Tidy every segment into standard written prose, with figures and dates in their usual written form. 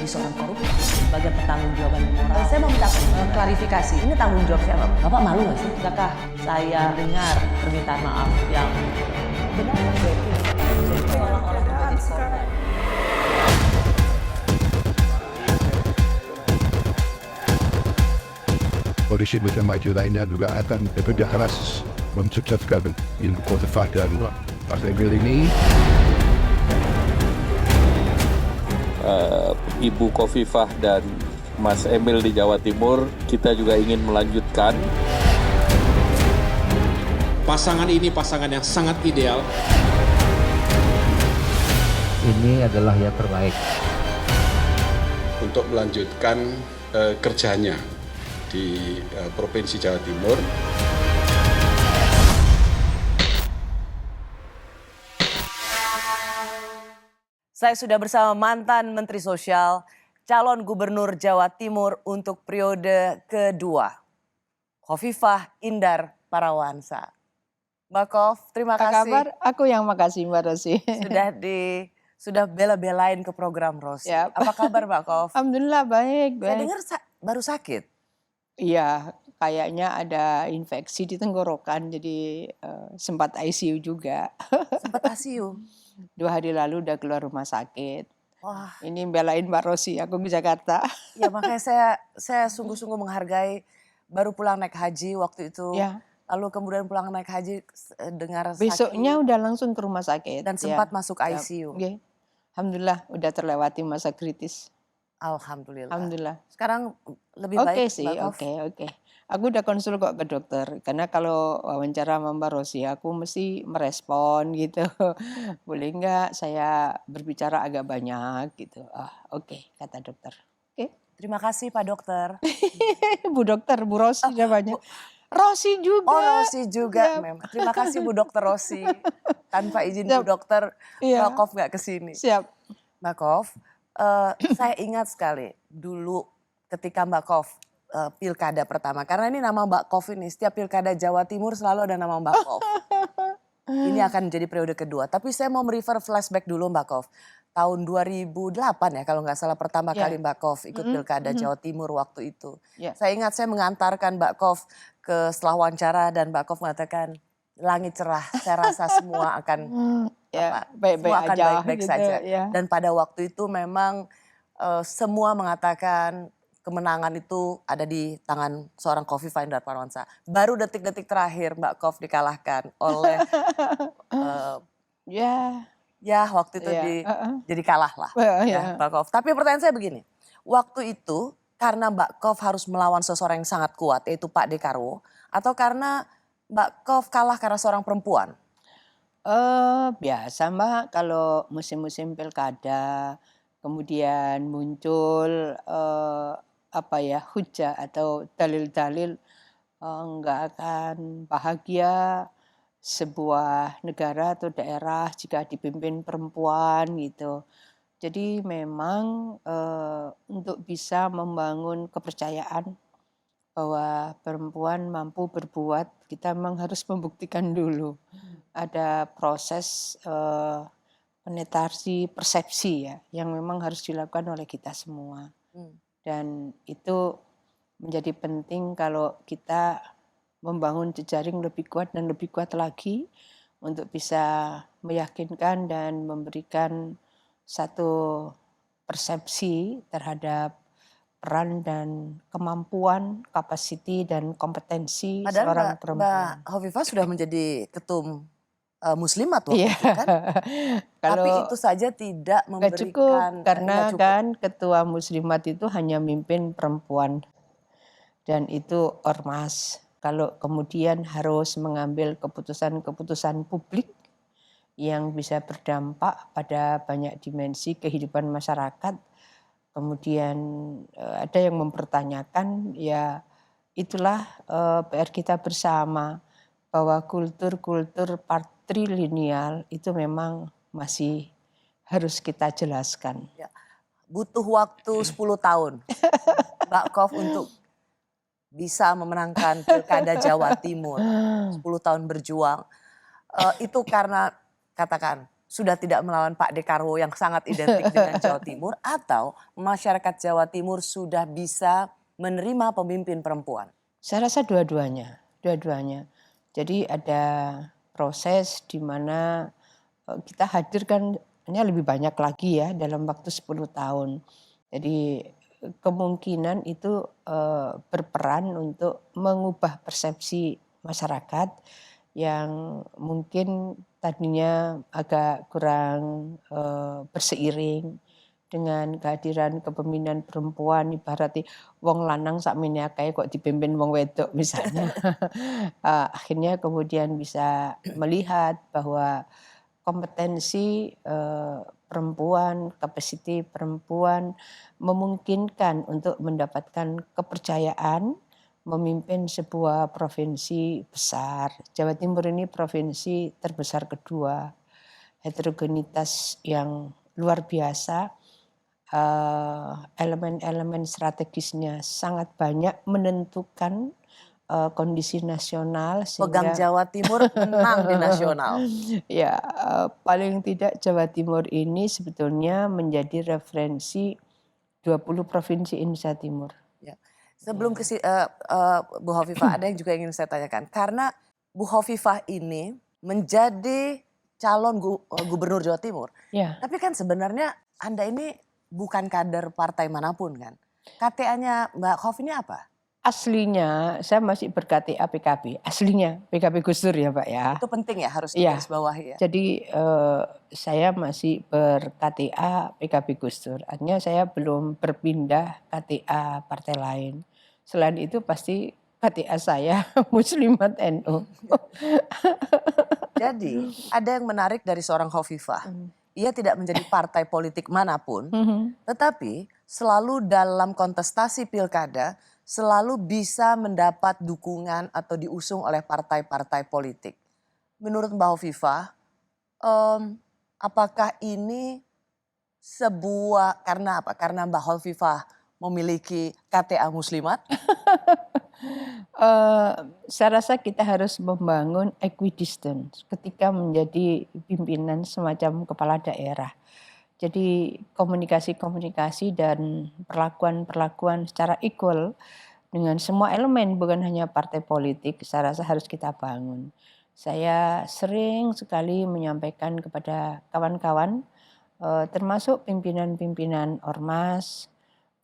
seorang koruptor sebagai pertanggungjawaban moral. Saya mau minta klarifikasi, ini tanggung jawab siapa? Bapak malu nggak sih? Apakah saya dengar permintaan maaf yang benar berarti seolah-olah menjadi korban? Polisi bersama itu lainnya juga akan bekerja keras mensukseskan Ibu Khofifah dan Mas Emil ini. Ibu Khofifah dan Mas Emil di Jawa Timur, kita juga ingin melanjutkan. Pasangan ini pasangan yang sangat ideal. Ini adalah yang terbaik. Untuk melanjutkan kerjanya di Provinsi Jawa Timur. Saya sudah bersama mantan Menteri Sosial, calon Gubernur Jawa Timur untuk periode kedua, Khofifah Indar Parawansa. Mbak Khof, terima Apa kasih. kabar? Aku yang makasih Mbak Rosi. Sudah bela-belain ke program Rosi. Yap. Apa kabar Mbak Khof? Alhamdulillah baik. Saya dengar baru sakit. Iya, kayaknya ada infeksi di tenggorokan, jadi sempat ICU juga. Sempat ICU. 2 hari lalu udah keluar rumah sakit. Wah, Ini belain Mbak Rosi, aku ke Jakarta. ya makanya saya sungguh-sungguh menghargai, baru pulang naik haji waktu itu. Ya, Lalu kemudian pulang naik haji dengar besoknya sakit udah langsung ke rumah sakit. dan Ya. sempat masuk Ya, ICU. oke. Alhamdulillah udah terlewati masa kritis. Alhamdulillah. Alhamdulillah. Sekarang lebih Oke baik sih, Mbak Khof? oke. Aku udah konsul kok ke dokter, karena kalau wawancara sama Mbak Rosi, aku mesti merespon gitu. Boleh nggak saya berbicara agak banyak gitu. Oke, kata dokter. Oke. Terima kasih Pak Dokter. Bu dokter, Bu Rosi namanya. Rosi juga. Oh Rosi juga Ya. memang. Terima kasih Bu Dokter Rosi. Tanpa izin Bu Siap. Dokter, Iya. Mbak Khof nggak kesini. Siap. Mbak Khof, saya ingat sekali dulu ketika Mbak Khof pilkada pertama. Karena ini nama Mbak Khof ini, setiap pilkada Jawa Timur selalu ada nama Mbak Khof. Ini akan menjadi periode kedua. Tapi saya mau merefer flashback dulu Mbak Khof. Tahun 2008 ya kalau nggak salah pertama Ya. kali Mbak Khof ikut pilkada Jawa Timur waktu itu. Ya. Saya ingat saya mengantarkan Mbak Khof ke setelah wawancara dan Mbak Khof mengatakan langit cerah. Saya rasa semua akan Ya, apa, baik-baik semua akan aja baik-baik gitu, saja. ya. Dan pada waktu itu memang semua mengatakan kemenangan itu ada di tangan seorang Khofifah Indar Parawansa. Baru detik-detik terakhir Mbak Khof dikalahkan oleh Ya. ya waktu itu Ya, jadi kalah lah ya, Mbak Khof. Tapi pertanyaan saya begini, waktu itu karena Mbak Khof harus melawan seseorang yang sangat kuat yaitu Pak Dekarwo, atau karena Mbak Khof kalah karena seorang perempuan? Biasa Mbak, kalau musim-musim pilkada kemudian muncul hujah atau dalil-dalil nggak akan bahagia sebuah negara atau daerah jika dipimpin perempuan gitu. Jadi memang untuk bisa membangun kepercayaan bahwa perempuan mampu berbuat, kita memang harus membuktikan dulu. Ada proses penetrasi persepsi ya, yang memang harus dilakukan oleh kita semua. Dan itu menjadi penting kalau kita membangun jejaring lebih kuat dan lebih kuat lagi untuk bisa meyakinkan dan memberikan satu persepsi terhadap peran dan kemampuan, kapasiti dan kompetensi Padahal seorang Mbak perempuan. Khofifah sudah menjadi ketum muslimat waktu Iya. itu kan? Tapi Kalau itu saja tidak nggak cukup, memberikan karena nggak cukup. kan ketua muslimat itu hanya mimpin perempuan dan itu ormas. Kalau kemudian harus mengambil keputusan-keputusan publik yang bisa berdampak pada banyak dimensi kehidupan masyarakat, kemudian ada yang mempertanyakan, ya itulah PR kita bersama, bahwa kultur-kultur patrilineal itu memang masih harus kita jelaskan. Butuh waktu 10 tahun Mbak Khof untuk bisa memenangkan pilkada Jawa Timur. 10 tahun berjuang. Itu karena katakan sudah tidak melawan Pak Dekarwo yang sangat identik dengan Jawa Timur, atau masyarakat Jawa Timur sudah bisa menerima pemimpin perempuan? Saya rasa dua-duanya. Jadi ada proses di mana kita hadirkannya lebih banyak lagi ya dalam waktu 10 tahun. Jadi kemungkinan itu berperan untuk mengubah persepsi masyarakat yang mungkin tadinya agak kurang berseiring dengan kehadiran kepemimpinan perempuan, ibaratnya wong lanang sakmene akeh kok dipimpin wong wedok misalnya. Akhirnya kemudian bisa melihat bahwa kompetensi perempuan, kapasiti perempuan memungkinkan untuk mendapatkan kepercayaan memimpin sebuah provinsi besar. Jawa Timur ini provinsi terbesar kedua, heterogenitas yang luar biasa, elemen-elemen strategisnya sangat banyak menentukan kondisi nasional. Pegang Jawa Timur menang di nasional. Ya, paling tidak Jawa Timur ini sebetulnya menjadi referensi 20 provinsi Indonesia Timur. Ya. Sebelum ke Bu Hovifah, ada yang juga ingin saya tanyakan. Karena Bu Hovifah ini menjadi calon gubernur Jawa Timur. Ya. Tapi kan sebenarnya Anda ini bukan kader partai manapun kan. KTA-nya Mbak Hof ini apa? Aslinya saya masih ber-KTA PKB. Aslinya PKB Gus Dur ya Pak ya. Itu penting ya, harus Iya. digarisbawahi ya. Jadi saya masih ber-KTA PKB Gus Dur. Artinya saya belum berpindah KTA partai lain. Selain itu pasti KTA saya Muslimat NU. Jadi ada yang menarik dari seorang Hovifah. Ia tidak menjadi partai politik manapun, tetapi selalu dalam kontestasi pilkada selalu bisa mendapat dukungan atau diusung oleh partai-partai politik. Menurut Mbak Hovifah, apakah ini sebuah karena apa? Karena Mbak Hovifah memiliki KTA Muslimat? Saya rasa kita harus membangun equidistance ketika menjadi pimpinan semacam kepala daerah. Jadi komunikasi-komunikasi dan perlakuan-perlakuan secara equal dengan semua elemen, bukan hanya partai politik, saya rasa harus kita bangun. Saya sering sekali menyampaikan kepada kawan-kawan, termasuk pimpinan-pimpinan ormas,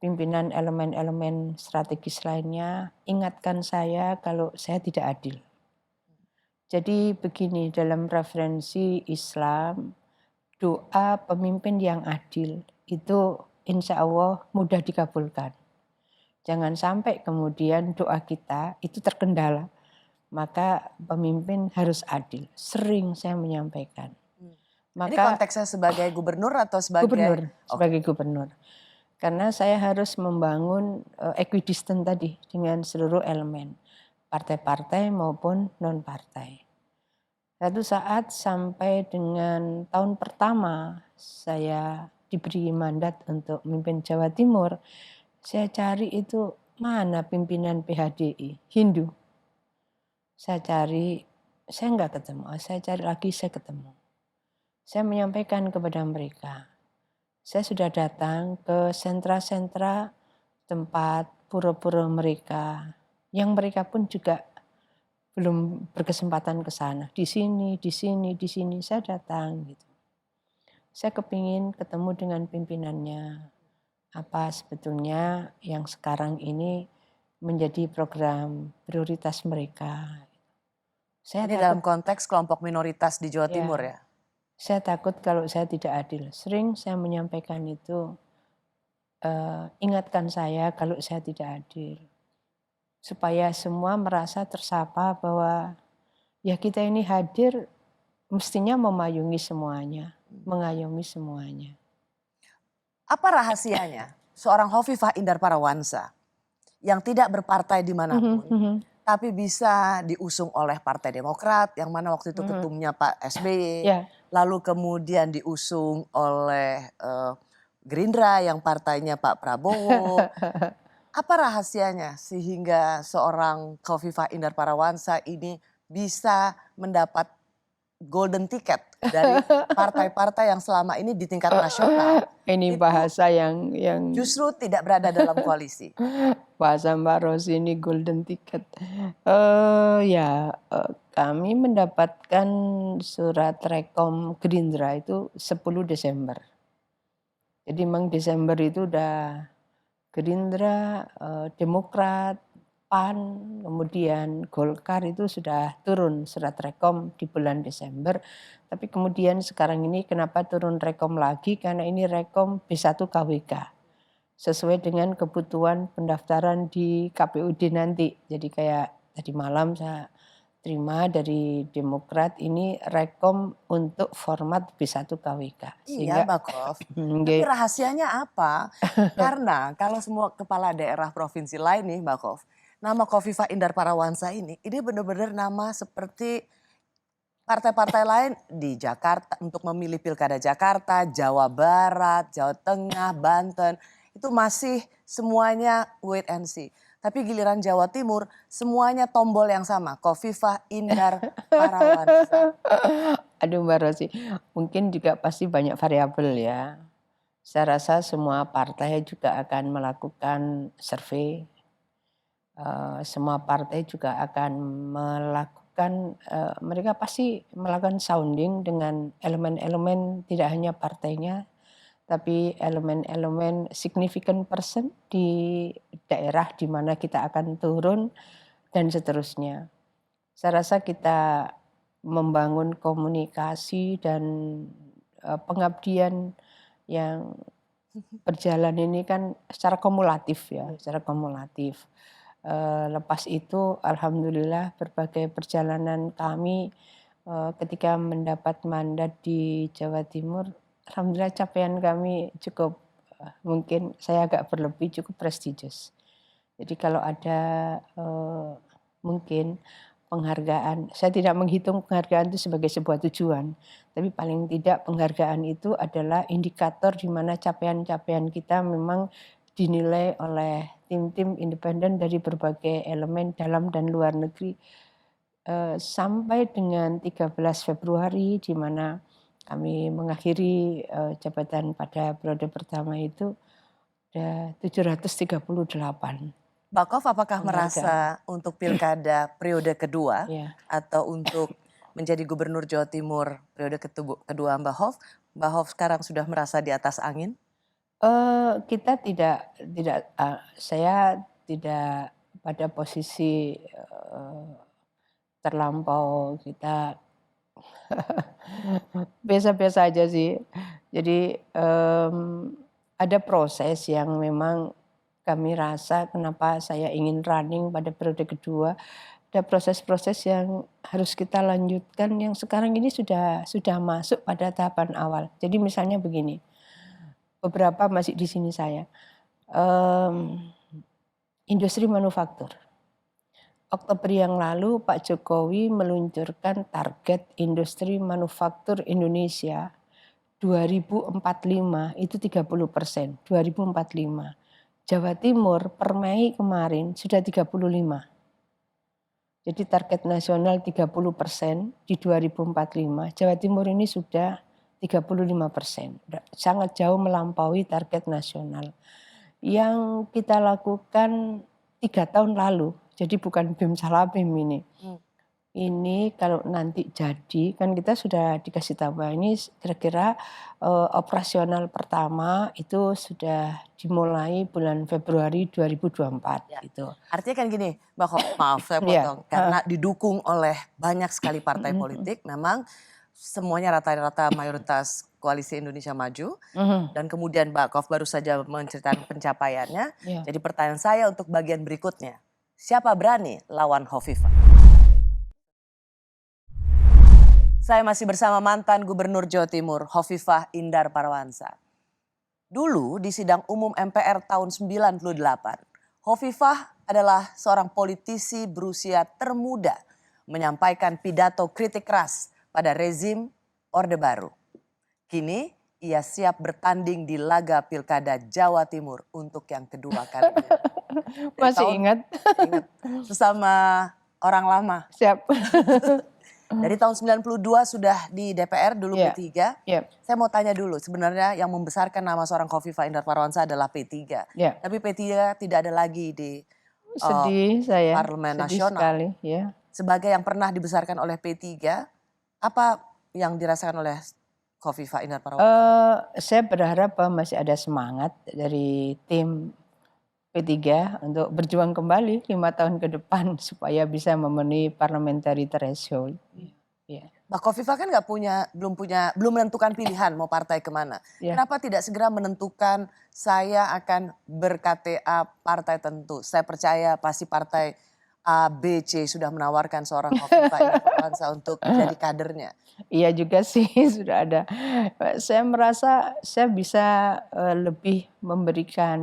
pimpinan elemen-elemen strategis lainnya, ingatkan saya kalau saya tidak adil. Jadi begini, dalam referensi Islam, doa pemimpin yang adil itu insya Allah mudah dikabulkan. Jangan sampai kemudian doa kita itu terkendala. Maka pemimpin harus adil. Sering saya menyampaikan. Ini konteksnya sebagai gubernur atau sebagai? Gubernur, sebagai gubernur. Karena saya harus membangun equidistant tadi dengan seluruh elemen. Partai-partai maupun non-partai. Satu saat sampai dengan tahun pertama saya diberi mandat untuk memimpin Jawa Timur, saya cari itu mana pimpinan PHDI, Hindu. Saya cari, saya nggak ketemu, saya cari lagi, saya ketemu. Saya menyampaikan kepada mereka, saya sudah datang ke sentra-sentra tempat pura-pura mereka, yang mereka pun juga belum berkesempatan ke sana. Di sini saya datang gitu. Saya kepingin ketemu dengan pimpinannya. Apa sebetulnya yang sekarang ini menjadi program prioritas mereka. Ini dalam konteks kelompok minoritas di Jawa Timur ya? Saya takut kalau saya tidak adil. Sering saya menyampaikan itu, ingatkan saya kalau saya tidak adil. Supaya semua merasa tersapa bahwa ya kita ini hadir mestinya memayungi semuanya, mengayomi semuanya. Apa rahasianya seorang Hovifah Indar Parawansa yang tidak berpartai dimanapun, tapi bisa diusung oleh Partai Demokrat yang mana waktu itu ketumnya Pak SBY, lalu kemudian diusung oleh Gerindra yang partainya Pak Prabowo. Apa rahasianya sehingga seorang Hovifah Indar Parawansa ini bisa mendapat golden ticket dari partai-partai yang selama ini di tingkat nasional Ini itu bahasa yang justru tidak berada dalam koalisi. bahasa Mbak Rosi ini golden ticket. Kami mendapatkan surat rekom Gerindra itu 10 Desember. Jadi memang Desember itu udah Gerindra, Demokrat, PAN, kemudian Golkar itu sudah turun surat rekom di bulan Desember. Tapi kemudian sekarang ini kenapa turun rekom lagi? Karena ini rekom B1 KWK. Sesuai dengan kebutuhan pendaftaran di KPUD nanti. Jadi kayak tadi malam saya terima dari Demokrat ini rekom untuk format B1 KWK. Iya, Mbak Kof. Tapi rahasianya apa? Karena kalau semua kepala daerah provinsi lain nih, Mbak Kof, nama Khofifah Indar Parawansa ini benar-benar nama seperti partai-partai lain di Jakarta untuk memilih Pilkada Jakarta, Jawa Barat, Jawa Tengah, Banten. Itu masih semuanya wait and see. Tapi giliran Jawa Timur semuanya tombol yang sama, Khofifah Indar Parawansa. Aduh Mbak Rosi, mungkin juga pasti banyak variabel ya. Saya rasa semua partai juga akan melakukan survei. Semua partai juga akan melakukan, mereka pasti melakukan sounding dengan elemen-elemen tidak hanya partainya, tapi elemen-elemen significant person di daerah di mana kita akan turun dan seterusnya. Saya rasa kita membangun komunikasi dan pengabdian yang berjalan ini kan secara kumulatif ya, secara kumulatif. Lepas itu alhamdulillah berbagai perjalanan kami ketika mendapat mandat di Jawa Timur, alhamdulillah capaian kami cukup, mungkin saya agak berlebih, cukup prestigious. Jadi kalau ada mungkin penghargaan, saya tidak menghitung penghargaan itu sebagai sebuah tujuan, tapi paling tidak penghargaan itu adalah indikator di mana capaian-capaian kita memang dinilai oleh tim-tim independen dari berbagai elemen dalam dan luar negeri. Sampai dengan 13 Februari di mana kami mengakhiri jabatan pada periode pertama itu ada 738. Mbak Kof, apakah merasa untuk pilkada periode kedua atau untuk menjadi gubernur Jawa Timur periode kedua Mbak Hof sekarang sudah merasa di atas angin? Kita tidak, saya tidak pada posisi terlampau, kita biasa-biasa aja sih. Jadi ada proses yang memang kami rasa kenapa saya ingin running pada periode kedua. Ada proses-proses yang harus kita lanjutkan yang sekarang ini sudah masuk pada tahapan awal. Jadi misalnya begini, beberapa masih di sini saya, industri manufaktur. Oktober yang lalu Pak Jokowi meluncurkan target industri manufaktur Indonesia 2045 itu 30%, 2045. Jawa Timur per Mei kemarin sudah 35. Jadi target nasional 30% di 2045, Jawa Timur ini sudah 35%. Sangat jauh melampaui target nasional. Yang kita lakukan 3 tahun lalu, jadi bukan BIM salah BIM ini. Ini kalau nanti jadi, kan kita sudah dikasih tahu ini kira-kira operasional pertama itu sudah dimulai bulan Februari 2024 gitu. Artinya kan gini, Mbak Kof, maaf saya potong, karena didukung oleh banyak sekali partai politik, memang semuanya rata-rata mayoritas Koalisi Indonesia Maju, dan kemudian Mbak Kof baru saja menceritakan pencapaiannya. Jadi pertanyaan saya untuk bagian berikutnya, siapa berani lawan Khofifah? Saya masih bersama mantan Gubernur Jawa Timur, Khofifah Indar Parawansa. Dulu di sidang umum MPR tahun 98, Khofifah adalah seorang politisi berusia termuda menyampaikan pidato kritik keras pada rezim Orde Baru. Kini ia siap bertanding di laga Pilkada Jawa Timur untuk yang kedua kalinya. Masih ingat? Ingat, sesama orang lama. Siap. Dari tahun 92 sudah di DPR dulu Iya. P3. Ya, Saya mau tanya dulu, sebenarnya yang membesarkan nama seorang Khofifah Indar Parawansa adalah P3. ya. Tapi P3 tidak ada lagi di Sedih saya, Parlemen sedih Nasional. sekali. Ya. Sebagai yang pernah dibesarkan oleh P3, apa yang dirasakan oleh Khofifah Indar Parawansa? Saya berharap bahwa masih ada semangat dari tim P3 untuk berjuang kembali 5 tahun ke depan supaya bisa memenuhi parliamentary threshold. Ya. Mbak Khofifah kan belum menentukan pilihan mau partai kemana. Ya. Kenapa tidak segera menentukan saya akan ber-KTA partai tentu? Saya percaya pasti partai A, B, C sudah menawarkan seorang Khofifah Indar Parawansa untuk jadi kadernya. Iya juga sih sudah ada. Saya merasa saya bisa lebih memberikan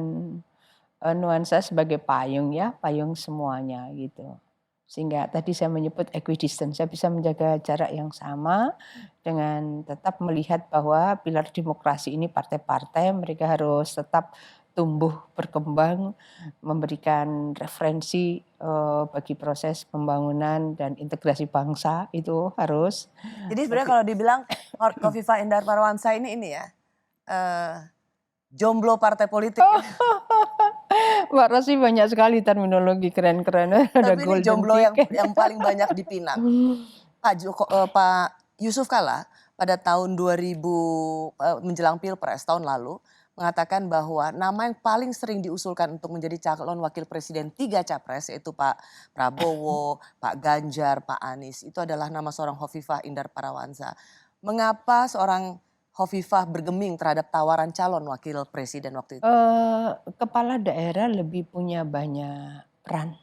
nuansa sebagai payung ya, payung semuanya gitu. Sehingga tadi saya menyebut equidistant, saya bisa menjaga jarak yang sama dengan tetap melihat bahwa pilar demokrasi ini partai-partai mereka harus tetap tumbuh berkembang, memberikan referensi bagi proses pembangunan dan integrasi bangsa itu harus. Jadi sebenarnya kalau dibilang Khofifah Indar Parawansa ini ya, jomblo partai politik. Mbak Rosi banyak sekali terminologi keren-keren. Ada Tapi ini golden jomblo ticket. yang paling banyak dipinang. Pak Yusuf Kalla pada tahun 2000 menjelang Pilpres tahun lalu mengatakan bahwa nama yang paling sering diusulkan untuk menjadi calon wakil presiden 3 capres yaitu Pak Prabowo, Pak Ganjar, Pak Anies itu adalah nama seorang Khofifah Indar Parawansa. Mengapa seorang Khofifah bergeming terhadap tawaran calon wakil presiden waktu itu? Kepala daerah lebih punya banyak peran.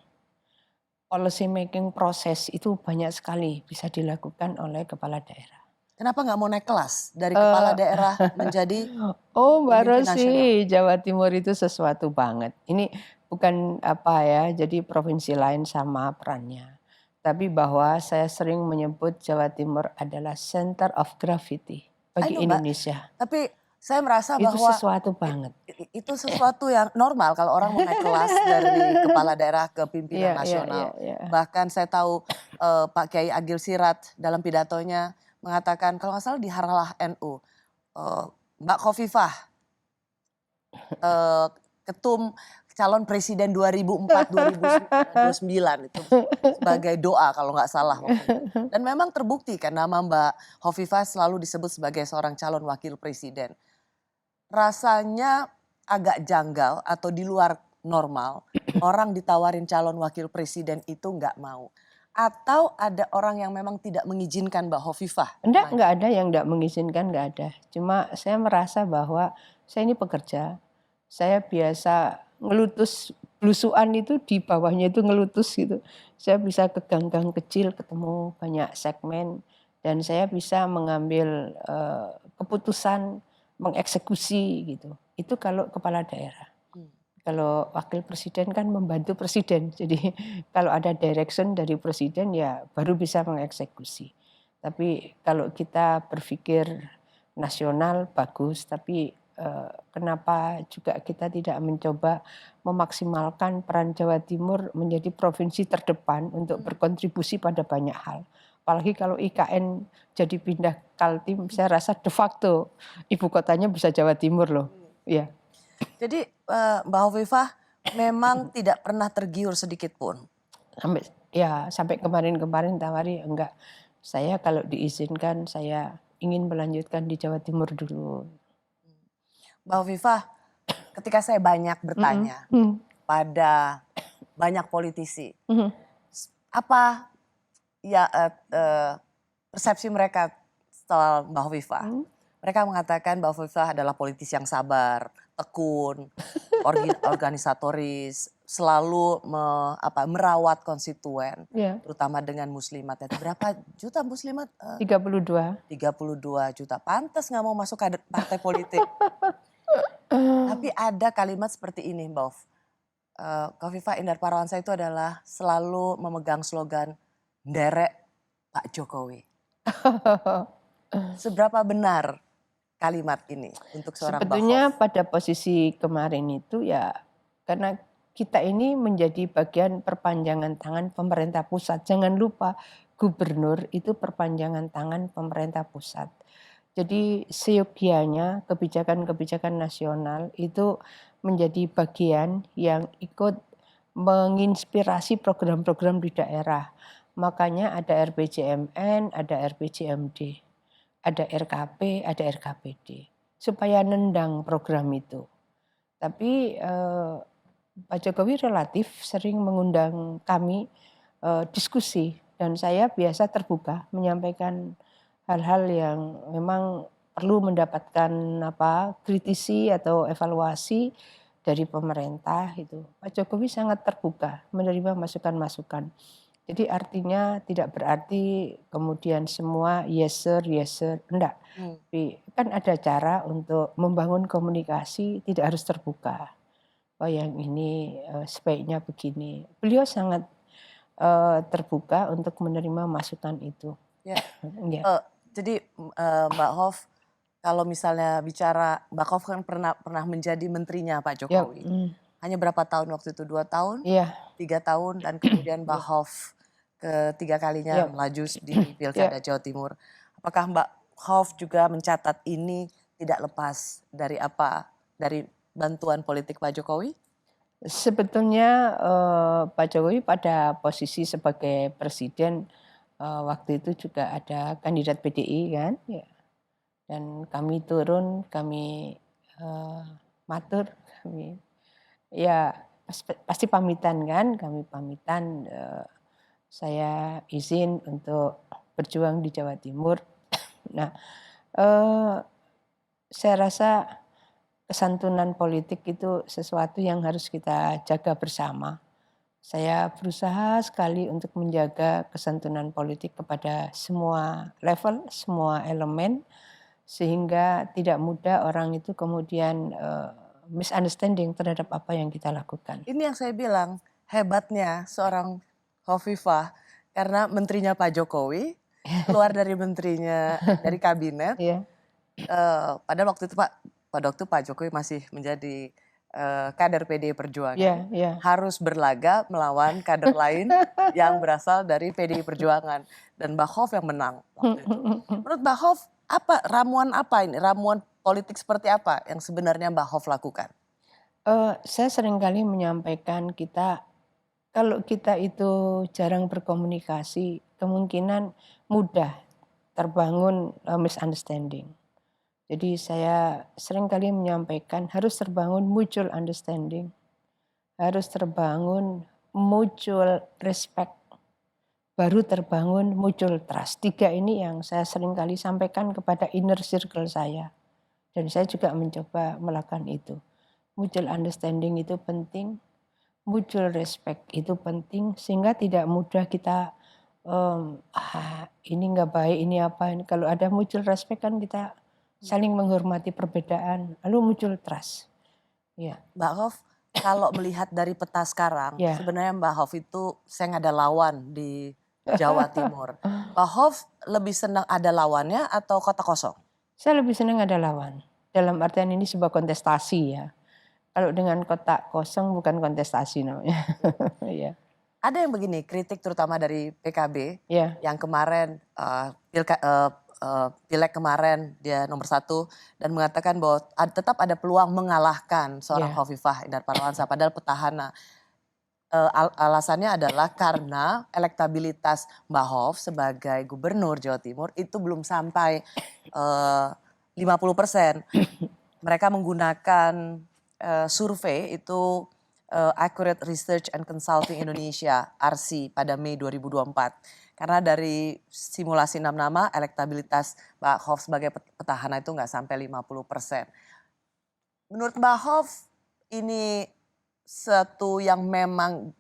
Policy making proses itu banyak sekali bisa dilakukan oleh kepala daerah. Kenapa nggak mau naik kelas dari kepala daerah menjadi Oh Mbak pemimpin Rosi, nasional? Jawa Timur itu sesuatu banget. Ini bukan apa ya, jadi provinsi lain sama perannya. Tapi bahwa saya sering menyebut Jawa Timur adalah center of gravity bagi I know, Mbak. Indonesia. Tapi saya merasa Itu bahwa sesuatu banget. itu sesuatu yang normal kalau orang mau naik kelas dari kepala daerah ke pimpinan Iya, iya, nasional. iya, iya. Bahkan saya tahu Pak Kiai Agil Sirat dalam pidatonya mengatakan kalau nggak salah di Harlah NU, Mbak Khofifah ketum calon presiden 2004-2009 itu sebagai doa kalau nggak salah waktu itu. Dan memang terbukti kan nama Mbak Khofifah selalu disebut sebagai seorang calon wakil presiden. Rasanya agak janggal atau di luar normal orang ditawarin calon wakil presiden itu nggak mau. Atau ada orang yang memang tidak mengizinkan Mbak Khofifah? Enggak ada yang enggak mengizinkan, enggak ada. Cuma saya merasa bahwa saya ini pekerja. Saya biasa ngelutus blusuan itu di bawahnya itu ngelutus gitu. Saya bisa ke gang-gang kecil ketemu banyak segmen dan saya bisa mengambil keputusan mengeksekusi gitu. Itu kalau kepala daerah. Kalau wakil presiden kan membantu presiden. Jadi kalau ada direction dari presiden ya baru bisa mengeksekusi. Tapi kalau kita berpikir nasional bagus, tapi kenapa juga kita tidak mencoba memaksimalkan peran Jawa Timur menjadi provinsi terdepan untuk berkontribusi pada banyak hal. Apalagi kalau IKN jadi pindah Kaltim, saya rasa de facto ibu kotanya bisa Jawa Timur loh. Iya. Jadi Mbak Khofifah memang tidak pernah tergiur sedikit pun. Sampai kemarin tawari enggak. Saya kalau diizinkan saya ingin melanjutkan di Jawa Timur dulu. Mbak Khofifah, ketika saya banyak bertanya pada banyak politisi, apa ya persepsi mereka soal Mbak Khofifah? Mereka mengatakan Mbak Khofifah adalah politisi yang sabar, tekun, organisatoris, selalu merawat konstituen, terutama dengan muslimat. Berapa juta muslimat? 32. 32 juta. Pantas nggak mau masuk ke partai politik. Tapi ada kalimat seperti ini, Mbak Khofifah Indar Parawansa itu adalah selalu memegang slogan nderek Pak Jokowi. Seberapa benar kalimat ini untuk seorang Sebetulnya Mbak Khof? pada posisi kemarin itu ya karena kita ini menjadi bagian perpanjangan tangan pemerintah pusat. Jangan lupa gubernur itu perpanjangan tangan pemerintah pusat. Jadi seyogianya kebijakan-kebijakan nasional itu menjadi bagian yang ikut menginspirasi program-program di daerah. Makanya ada RPJMN, ada RPJMD, ada RKP, ada RKPD. Supaya nendang program itu. Tapi Pak Jokowi relatif sering mengundang kami diskusi. Dan saya biasa terbuka menyampaikan hal-hal yang memang perlu mendapatkan kritisi atau evaluasi dari pemerintah itu. Pak Jokowi sangat terbuka menerima masukan-masukan. Jadi artinya tidak berarti kemudian semua yes sir, enggak. Tapi kan ada cara untuk membangun komunikasi, tidak harus terbuka. Oh yang ini sebaiknya begini. Beliau sangat terbuka untuk menerima masukan itu. Ya. Ya. Jadi Mbak Hof, kalau misalnya bicara, Mbak Hof kan pernah menjadi menterinya Pak Jokowi. Hanya berapa tahun waktu itu? 2 tahun? Iya. 3 tahun dan kemudian Mbak Hof ketiga kalinya melaju di Pilkada Jawa Timur. Apakah Mbak Hof juga mencatat ini tidak lepas dari dari bantuan politik Pak Jokowi? Sebetulnya Pak Jokowi pada posisi sebagai presiden waktu itu juga ada kandidat PDI kan, ya. Dan kami turun, kami matur, kami ya pasti pamitan kan, kami pamitan. Saya izin untuk berjuang di Jawa Timur. Nah, saya rasa kesantunan politik itu sesuatu yang harus kita jaga bersama. Saya berusaha sekali untuk menjaga kesantunan politik kepada semua level, semua elemen, sehingga tidak mudah orang itu kemudian misunderstanding terhadap apa yang kita lakukan. Ini yang saya bilang, hebatnya seorang Hovifah, karena menterinya Pak Jokowi, keluar dari menterinya, dari kabinet, padahal waktu itu pada waktu Pak Jokowi masih menjadi kader PDI Perjuangan, harus berlaga melawan kader lain yang berasal dari PDI Perjuangan. Dan Mbak Hof yang menang waktu itu. Menurut Mbak Hof, ramuan apa ini? Ramuan politik seperti apa yang sebenarnya Mbak Hof lakukan? Saya seringkali menyampaikan kalau kita itu jarang berkomunikasi, kemungkinan mudah terbangun misunderstanding. Jadi saya seringkali menyampaikan harus terbangun mutual understanding, harus terbangun mutual respect, baru terbangun mutual trust. 3 ini yang saya seringkali sampaikan kepada inner circle saya. Dan saya juga mencoba melakukan itu. Mutual understanding itu penting, mutual respect itu penting, sehingga tidak mudah kita ini nggak baik, ini apa. Kalau ada mutual respect kan kita saling menghormati perbedaan, lalu muncul trust. Ya. Mbak Hof, kalau melihat dari peta sekarang, sebenarnya Mbak Hof itu saya nggak ada lawan di Jawa Timur. Mbak Hof lebih senang ada lawannya atau kota kosong? Saya lebih senang ada lawan. Dalam artian ini sebuah kontestasi ya. Kalau dengan kotak kosong bukan kontestasi namanya. Ya. Ada yang begini, kritik terutama dari PKB yang kemarin Pileg kemarin dia nomor 1 dan mengatakan bahwa tetap ada peluang mengalahkan seorang Hovifah Indar Parawansa padahal petahana. Alasannya adalah karena elektabilitas Mbak Hof sebagai gubernur Jawa Timur itu belum sampai 50%. Mereka menggunakan survei itu Accurate Research and Consulting Indonesia (ARSI) pada Mei 2024. Karena dari simulasi 6 nama, elektabilitas Mbak Hof sebagai petahana itu nggak sampai 50%. Menurut Mbak Hof, ini satu yang memang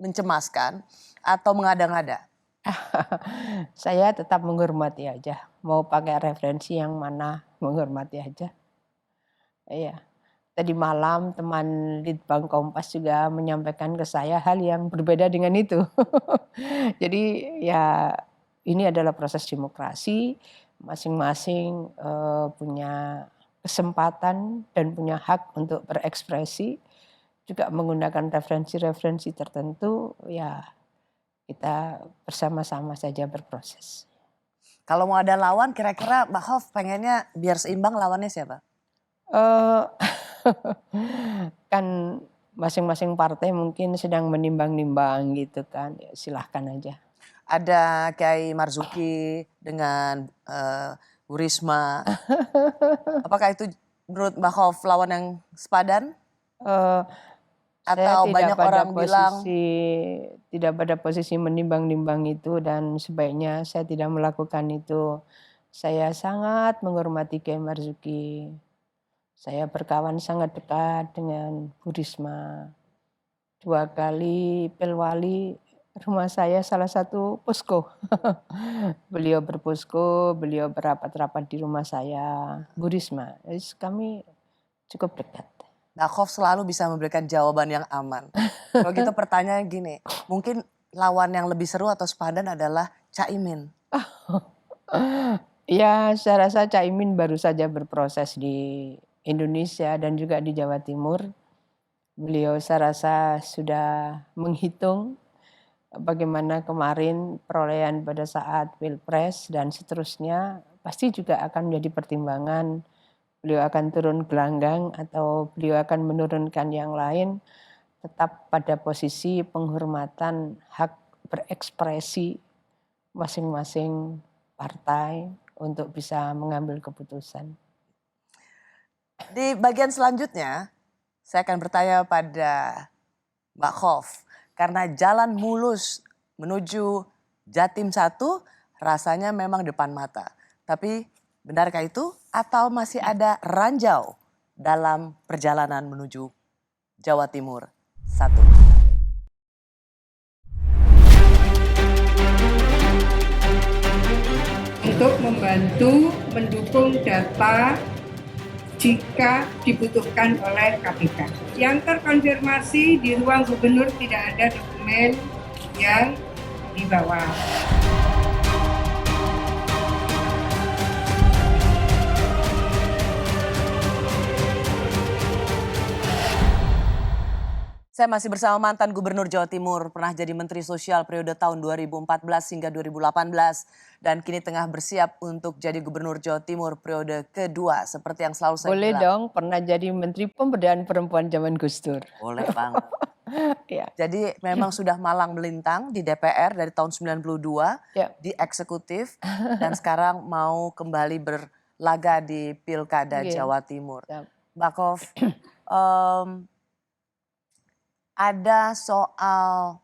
mencemaskan atau mengada-ngada? Saya tetap menghormati aja. Mau pakai referensi yang mana, menghormati aja. Iya. Tadi malam teman Litbang Kompas juga menyampaikan ke saya hal yang berbeda dengan itu. Jadi ya ini adalah proses demokrasi, masing-masing punya kesempatan dan punya hak untuk berekspresi, juga menggunakan referensi-referensi tertentu. Ya kita bersama-sama saja berproses. Kalau mau ada lawan kira-kira Mbak Hof pengennya biar seimbang lawannya siapa? Eh, kan masing-masing partai mungkin sedang menimbang-nimbang gitu kan, ya silahkan aja. Ada Kiai Marzuki dengan Bu Risma. Apakah itu menurut Mbak Hof lawan yang sepadan? Eh, saya Atau banyak orang bilang tidak pada posisi menimbang-nimbang itu dan sebaiknya saya tidak melakukan itu. Saya sangat menghormati Kiai Marzuki. Saya berkawan sangat dekat dengan Bu Risma. 2 kali Pilwali rumah saya salah satu posko. Beliau berposko, beliau berapat-rapat di rumah saya, Bu Risma. Jadi kami cukup dekat. Mbak Hof selalu bisa memberikan jawaban yang aman. Kalau gitu pertanyaan gini, mungkin lawan yang lebih seru atau sepadan adalah Caimin. Ya, saya rasa Caimin baru saja berproses di Indonesia dan juga di Jawa Timur. Beliau saya rasa sudah menghitung bagaimana kemarin perolehan pada saat Pilpres dan seterusnya. Pasti juga akan menjadi pertimbangan. Beliau akan turun gelanggang atau beliau akan menurunkan yang lain. Tetap pada posisi penghormatan hak berekspresi masing-masing partai untuk bisa mengambil keputusan. Di bagian selanjutnya, saya akan bertanya pada Mbak Hof. Karena jalan mulus menuju Jatim 1 rasanya memang depan mata. Tapi benarkah itu atau masih ada ranjau dalam perjalanan menuju Jawa Timur 1? Untuk membantu mendukung data jika dibutuhkan oleh KPK. Yang terkonfirmasi di ruang gubernur tidak ada dokumen yang dibawa. Saya masih bersama mantan Gubernur Jawa Timur, pernah jadi Menteri Sosial periode tahun 2014 hingga 2018 dan kini tengah bersiap untuk jadi Gubernur Jawa Timur periode kedua seperti yang selalu saya Boleh bilang. dong, pernah jadi Menteri Pemberdayaan Perempuan zaman Gus Dur. Boleh banget. Ya. Jadi memang sudah malang melintang di DPR dari tahun 92, Ya. di eksekutif dan sekarang mau kembali berlaga di Pilkada Oke. Jawa Timur. Ya. Mbak Hof, ada soal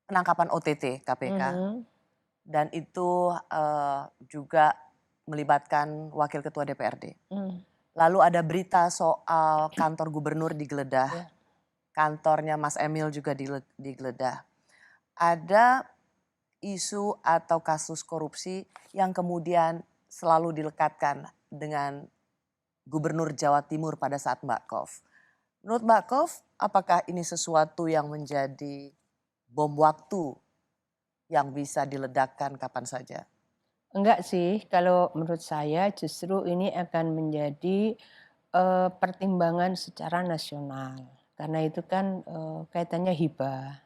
penangkapan OTT KPK dan itu juga melibatkan Wakil Ketua DPRD. Lalu ada berita soal kantor gubernur digeledah, kantornya Mas Emil juga digeledah. Ada isu atau kasus korupsi yang kemudian selalu dilekatkan dengan Gubernur Jawa Timur pada saat Mbak Hof. Menurut Mbak Hof, apakah ini sesuatu yang menjadi bom waktu yang bisa diledakkan kapan saja? Enggak sih, kalau menurut saya justru ini akan menjadi pertimbangan secara nasional. Karena itu kan kaitannya hibah.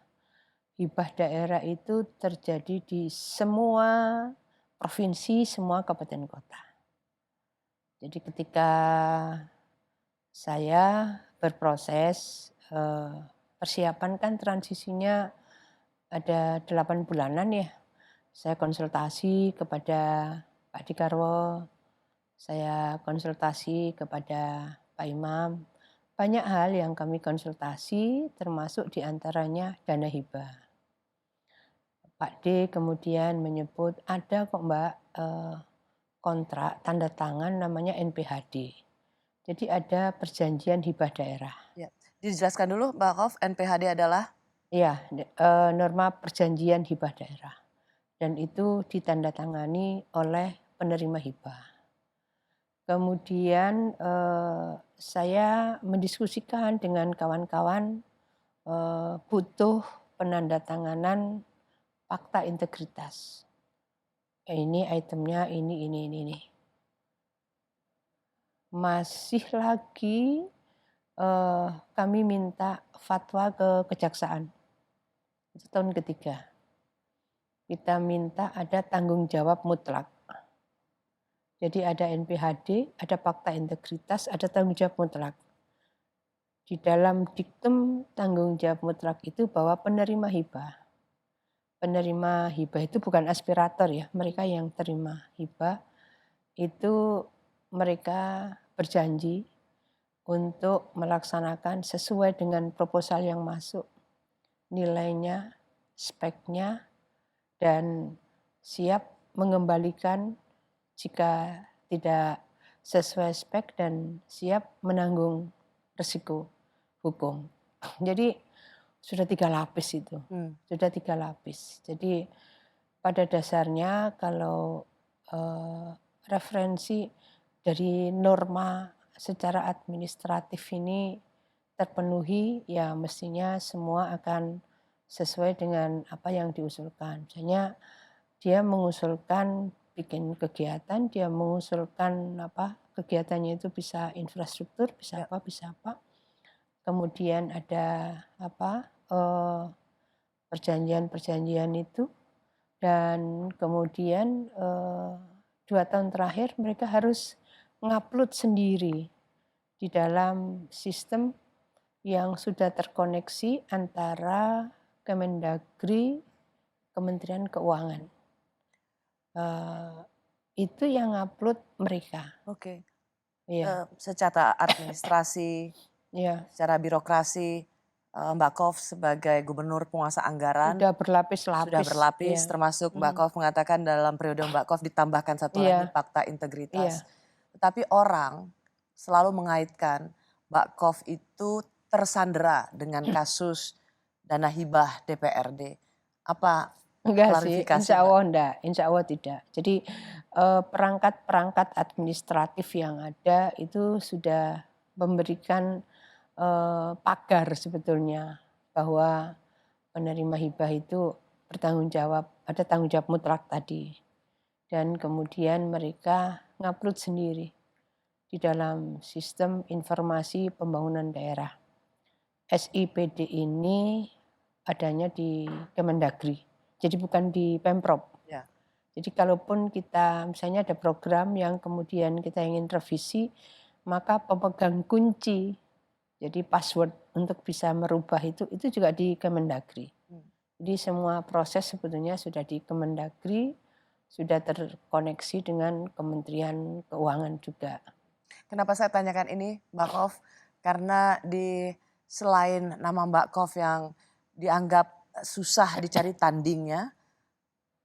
Hibah daerah itu terjadi di semua provinsi, semua kabupaten kota. Jadi ketika saya berproses, persiapan kan transisinya ada 8 bulanan ya. Saya konsultasi kepada Pak Dikarwo, saya konsultasi kepada Pak Imam. Banyak hal yang kami konsultasi termasuk diantaranya dana hibah. Pak D kemudian menyebut ada kok Mbak kontrak tanda tangan namanya NPHD. Jadi ada perjanjian hibah daerah. Ya. Dijelaskan dulu Mbak Hof, NPHD adalah? Iya, norma perjanjian hibah daerah. Dan itu ditandatangani oleh penerima hibah. Kemudian saya mendiskusikan dengan kawan-kawan butuh penandatanganan fakta integritas. Ini itemnya ini. Masih lagi kami minta fatwa ke kejaksaan. Itu tahun ketiga. kita minta ada tanggung jawab mutlak. Jadi ada NPHD, ada fakta integritas, ada tanggung jawab mutlak. Di dalam diktum tanggung jawab mutlak itu bahwa penerima hibah itu bukan aspirator ya, mereka yang terima hibah itu mereka berjanji untuk melaksanakan sesuai dengan proposal yang masuk, nilainya, speknya, dan siap mengembalikan jika tidak sesuai spek dan siap menanggung risiko hukum. Jadi sudah 3 lapis itu, sudah 3 lapis. Jadi pada dasarnya kalau referensi dari norma secara administratif ini terpenuhi, ya mestinya semua akan sesuai dengan apa yang diusulkan. Misalnya dia mengusulkan bikin kegiatan, dia mengusulkan kegiatannya itu bisa infrastruktur, bisa apa. Kemudian ada perjanjian-perjanjian itu, dan kemudian 2 tahun terakhir mereka harus ngupload sendiri di dalam sistem yang sudah terkoneksi antara Kemendagri, Kementerian Keuangan. Itu yang ngupload mereka. Oke. Iya. Secara administrasi, secara birokrasi, Mbak Kof sebagai gubernur penguasa anggaran Sudah berlapis-lapis. termasuk Mbak Kof mengatakan dalam periode Mbak Kof ditambahkan satu lagi fakta integritas. Tetapi orang selalu mengaitkan Mbak Kof itu tersandera dengan kasus dana hibah DPRD. Apa Enggak sih, klarifikasi, insya Allah enggak, insya Allah tidak. Jadi perangkat-perangkat administratif yang ada itu sudah memberikan pagar sebetulnya bahwa penerima hibah itu bertanggung jawab, ada tanggung jawab mutlak tadi. Dan kemudian mereka ngupload sendiri di dalam sistem informasi pembangunan daerah. SIPD ini adanya di Kemendagri, jadi bukan di Pemprov. Ya. Jadi kalaupun kita misalnya ada program yang kemudian kita ingin revisi, maka pemegang kunci, jadi password untuk bisa merubah itu juga di Kemendagri. Jadi semua proses sebetulnya sudah di Kemendagri, sudah terkoneksi dengan Kementerian Keuangan juga. Kenapa saya tanyakan ini, Mbak Kof? Karena selain nama Mbak Kof yang dianggap susah dicari tandingnya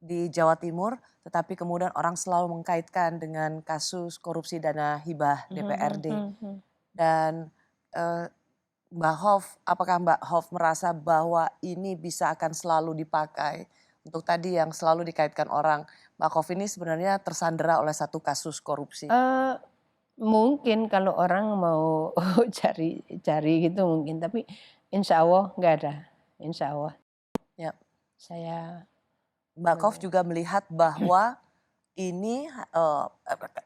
di Jawa Timur, tetapi kemudian orang selalu mengkaitkan dengan kasus korupsi dana hibah DPRD. Dan Mbak Hof, apakah Mbak Hof merasa bahwa ini bisa akan selalu dipakai untuk tadi yang selalu dikaitkan orang, Mbak Hof ini sebenarnya tersandera oleh satu kasus korupsi? Mungkin kalau orang mau cari gitu mungkin, tapi insya Allah nggak ada, insya Allah. Ya. Mbak Kof juga melihat bahwa ini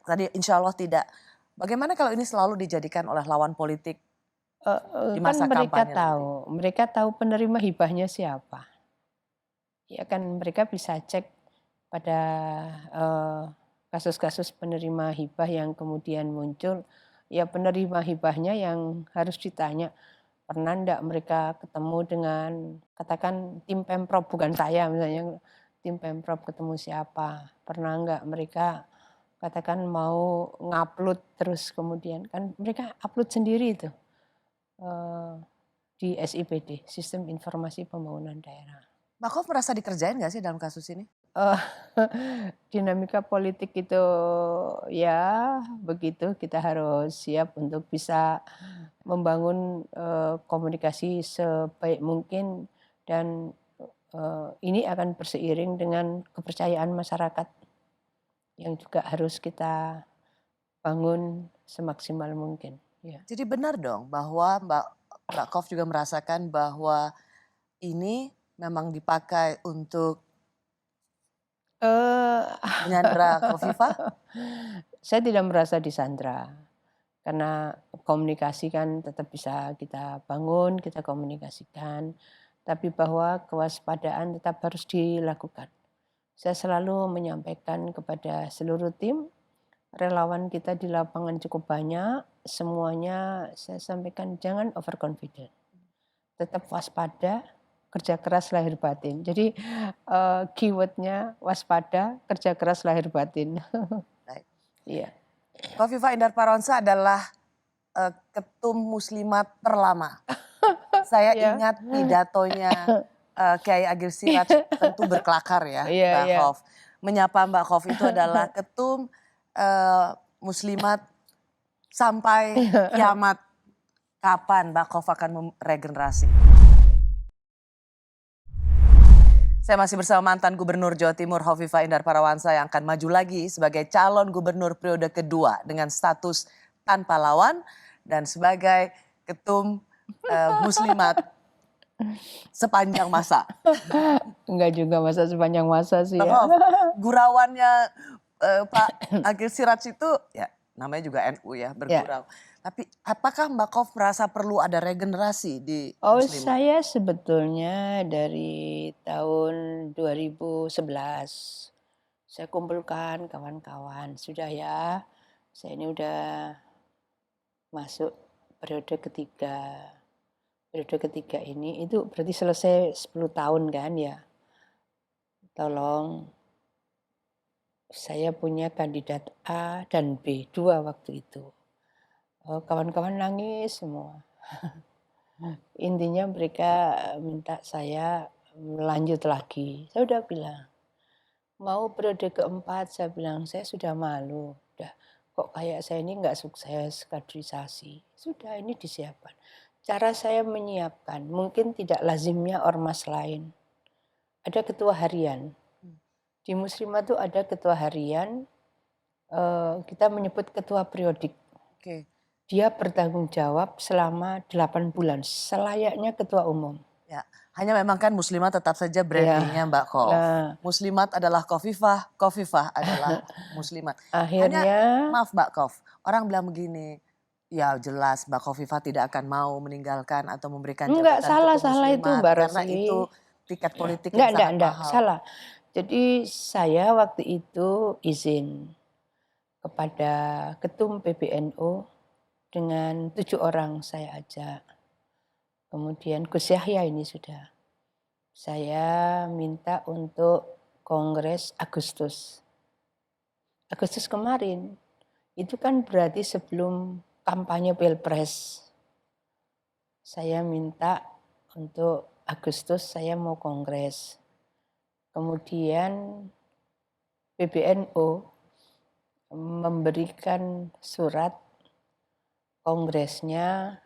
tadi insya Allah tidak. Bagaimana kalau ini selalu dijadikan oleh lawan politik di masa kan kampanye? mereka tahu penerima hibahnya siapa. Ya kan mereka bisa cek pada kasus-kasus penerima hibah yang kemudian muncul. Ya penerima hibahnya yang harus ditanya, pernah enggak mereka ketemu dengan katakan tim Pemprov, bukan saya misalnya, tim Pemprov ketemu siapa, pernah enggak mereka katakan mau ngupload terus kemudian, kan mereka upload sendiri itu di SIPD, Sistem Informasi Pembangunan Daerah. Mbak Kof merasa dikerjain nggak sih dalam kasus ini? Dinamika politik itu ya begitu, kita harus siap untuk bisa membangun komunikasi sebaik mungkin, dan ini akan berseiring dengan kepercayaan masyarakat yang juga harus kita bangun semaksimal mungkin. Ya. Jadi benar dong bahwa Mbak Kof juga merasakan bahwa ini memang dipakai untuk menyandra Khofifah? Saya tidak merasa disandra, karena komunikasi kan tetap bisa kita bangun, kita komunikasikan, tapi bahwa kewaspadaan tetap harus dilakukan. Saya selalu menyampaikan kepada seluruh tim, relawan kita di lapangan cukup banyak, semuanya saya sampaikan jangan overconfident. Tetap waspada, kerja keras lahir batin. Jadi keywordnya waspada, kerja keras lahir batin. Baik. Iya. Khofifah Indar Parawansa adalah ketum muslimat terlama. Saya Iya. ingat pidatonya Kiai Agil Siraj tentu berkelakar ya, Iya, Mbak iya. Khof. Menyapa Mbak Khof itu adalah ketum muslimat sampai kiamat. Kapan Mbak Khof akan meregenerasi? Saya masih bersama mantan Gubernur Jawa Timur Khofifah Indar Parawansa yang akan maju lagi sebagai calon gubernur periode kedua dengan status tanpa lawan dan sebagai ketum muslimat sepanjang masa. Enggak juga masa sepanjang masa sih Mbak ya. Khof, gurauannya Pak Agil Siraj itu ya namanya juga NU ya bergurau. Tapi apakah Mbak Khof merasa perlu ada regenerasi di Oh, muslimat? saya sebetulnya dari tahun 2011 saya kumpulkan kawan-kawan. Sudah ya, saya ini udah masuk periode ketiga. Periode ketiga ini itu berarti selesai 10 tahun kan ya. Tolong, saya punya kandidat A dan B, 2 waktu itu. Kawan-kawan nangis semua. Intinya mereka minta saya lanjut lagi. Saya udah bilang, mau periode keempat, saya bilang saya sudah malu. Udah, kok kayak saya ini nggak sukses kaderisasi. Sudah, ini disiapkan. Cara saya menyiapkan, mungkin tidak lazimnya ormas lain. Ada ketua harian. Di Muslimat itu ada ketua harian, kita menyebut ketua periodik. Oke. Dia bertanggung jawab selama 8 bulan, selayaknya ketua umum. Ya, hanya memang kan muslimat tetap saja brandingnya Mbak Khof. Nah, Muslimat adalah Khofifah, Khofifah adalah muslimat. akhirnya Maaf Mbak Khof, orang bilang begini, ya jelas Mbak Khofifah tidak akan mau meninggalkan atau memberikan enggak jabatan salah itu muslimat Mbak karena Rosli. itu tiket politik yang sangat Enggak, mahal. salah. Jadi saya waktu itu izin kepada ketum PBNU dengan 7 orang saya ajak. Kemudian Gus Yahya ini sudah. Saya minta untuk Kongres Agustus. Agustus kemarin. Itu kan berarti sebelum kampanye Pilpres. Saya minta untuk Agustus saya mau kongres. Kemudian PBNU memberikan surat kongresnya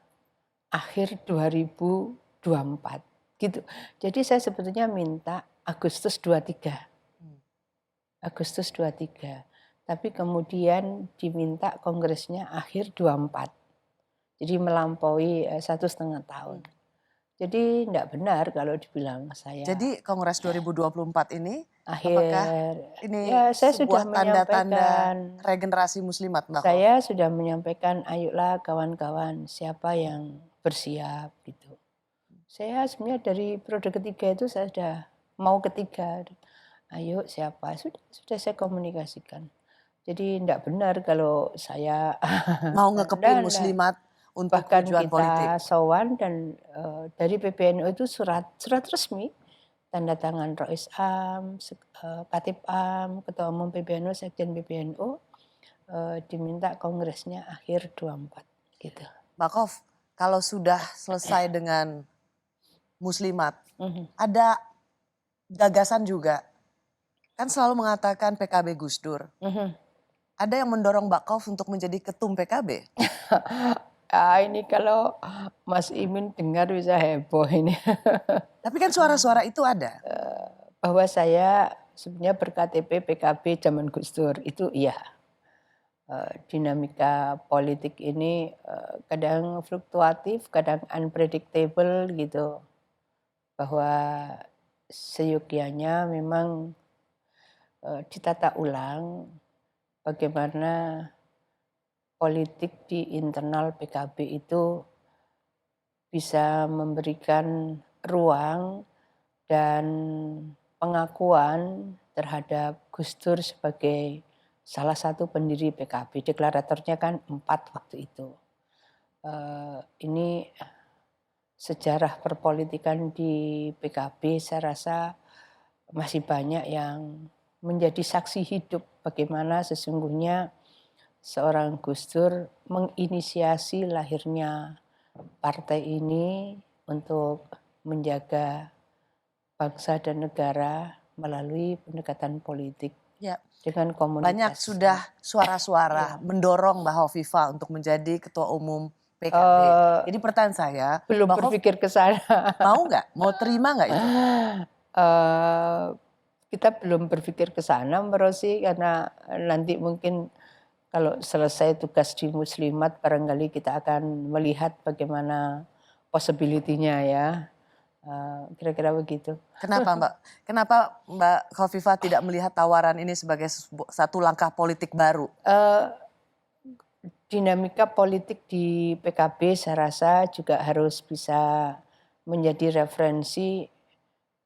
akhir 2024 gitu. Jadi saya sebetulnya minta Agustus 23. Agustus 23. Tapi kemudian diminta kongresnya akhir 24. Jadi melampaui 1,5 tahun. Jadi tidak benar kalau dibilang saya. Jadi Kongres 2024 ini akhir apakah ini ya, saya sebuah sudah tanda-tanda menyampaikan, regenerasi muslimat Mbak Khof? saya sudah menyampaikan, ayolah kawan-kawan siapa yang bersiap gitu. Saya sebenarnya dari periode ketiga itu saya sudah mau ketiga. Ayo siapa, sudah saya komunikasikan. Jadi tidak benar kalau saya mau ngekepin muslimat untuk bahkan tujuan politik. kita sowan dan dari PBNU itu surat resmi tanda tangan Rois Am, Katib Am, Ketua Umum PBNU, Sekjen PBNU diminta kongresnya akhir 24 gitu. Mbak Khof, kalau sudah selesai dengan muslimat, ada gagasan juga. Kan selalu mengatakan PKB Gus Dur. Ada yang mendorong Mbak Khof untuk menjadi ketum PKB? Ini kalau Mas Imin dengar bisa heboh ini. Tapi kan suara-suara itu ada. Bahwa saya sebenarnya berKTP PKB zaman Gus Dur, itu iya. Dinamika politik ini kadang fluktuatif, kadang unpredictable gitu. Bahwa seyogyanya memang ditata ulang bagaimana politik di internal PKB itu bisa memberikan ruang dan pengakuan terhadap Gus Dur sebagai salah satu pendiri PKB. Deklaratornya kan 4 waktu itu. Ini sejarah perpolitikan di PKB saya rasa masih banyak yang menjadi saksi hidup bagaimana sesungguhnya seorang Gus Dur menginisiasi lahirnya partai ini untuk menjaga bangsa dan negara melalui pendekatan politik Ya. dengan komunitas. Banyak sudah suara-suara mendorong Mbak Hovifah untuk menjadi ketua umum PKB. Jadi pertanyaan saya, belum Mbak Hof berpikir ke sana. mau nggak? Mau terima nggak itu? Kita belum berpikir ke sana, Mbak Rosi, karena nanti mungkin kalau selesai tugas di Muslimat barangkali kita akan melihat bagaimana possibility-nya ya. Kira-kira begitu. Kenapa Mbak? Kenapa Mbak Hovifah tidak melihat tawaran ini sebagai satu langkah politik baru? Dinamika politik di PKB saya rasa juga harus bisa menjadi referensi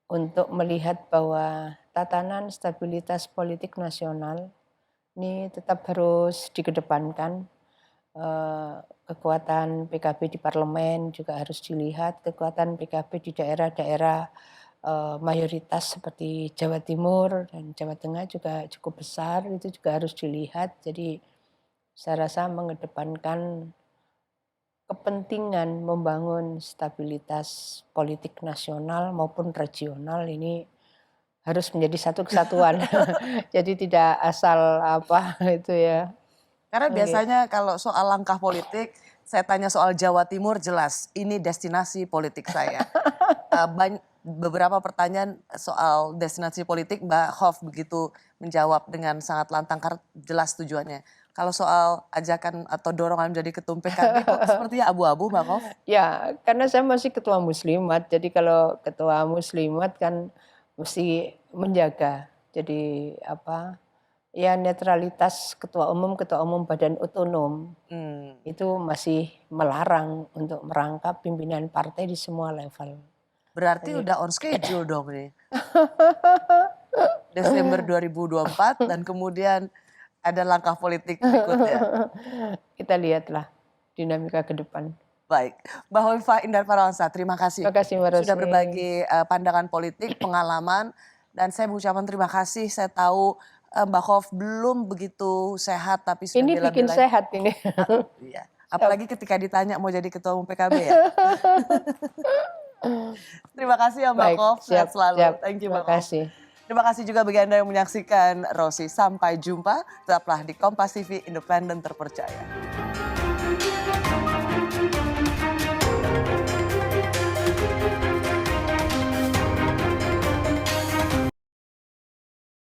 untuk melihat bahwa tatanan stabilitas politik nasional ini tetap harus dikedepankan. Kekuatan PKB di parlemen juga harus dilihat, kekuatan PKB di daerah-daerah mayoritas seperti Jawa Timur dan Jawa Tengah juga cukup besar, itu juga harus dilihat. Jadi saya rasa mengedepankan kepentingan membangun stabilitas politik nasional maupun regional ini harus menjadi satu kesatuan. Jadi tidak asal apa itu ya. Karena biasanya kalau soal langkah politik, saya tanya soal Jawa Timur jelas ini destinasi politik saya. Beberapa pertanyaan soal destinasi politik Mbak Hof begitu menjawab dengan sangat lantang karena jelas tujuannya. Kalau soal ajakan atau dorongan menjadi ketum PKB kok sepertinya abu-abu Mbak Hof? Ya karena saya masih ketua Muslimat, jadi kalau ketua Muslimat kan mesti menjaga. Jadi apa? Ya netralitas ketua umum badan otonom itu masih melarang untuk merangkap pimpinan partai di semua level. Berarti udah on schedule dong nih. Desember 2024 dan kemudian ada langkah politik berikutnya. Kita lihatlah dinamika ke depan. Baik, Mbak Hovifah Indar Parawansa, terima kasih. Terima kasih Mbak Rosi. Sudah berbagi pandangan politik, pengalaman, dan saya mengucapkan terima kasih. Saya tahu Mbak Hof belum begitu sehat, tapi sudah ini bikin sehat ini. Iya. Apalagi ketika ditanya mau jadi ketua umum PKB ya. Terima kasih ya Mbak Hof, sehat selalu. Siap. Thank you Terima Mbak Hof. kasih. Terima kasih juga bagi Anda yang menyaksikan Rosi. Sampai jumpa, tetaplah di Kompas TV, independen terpercaya.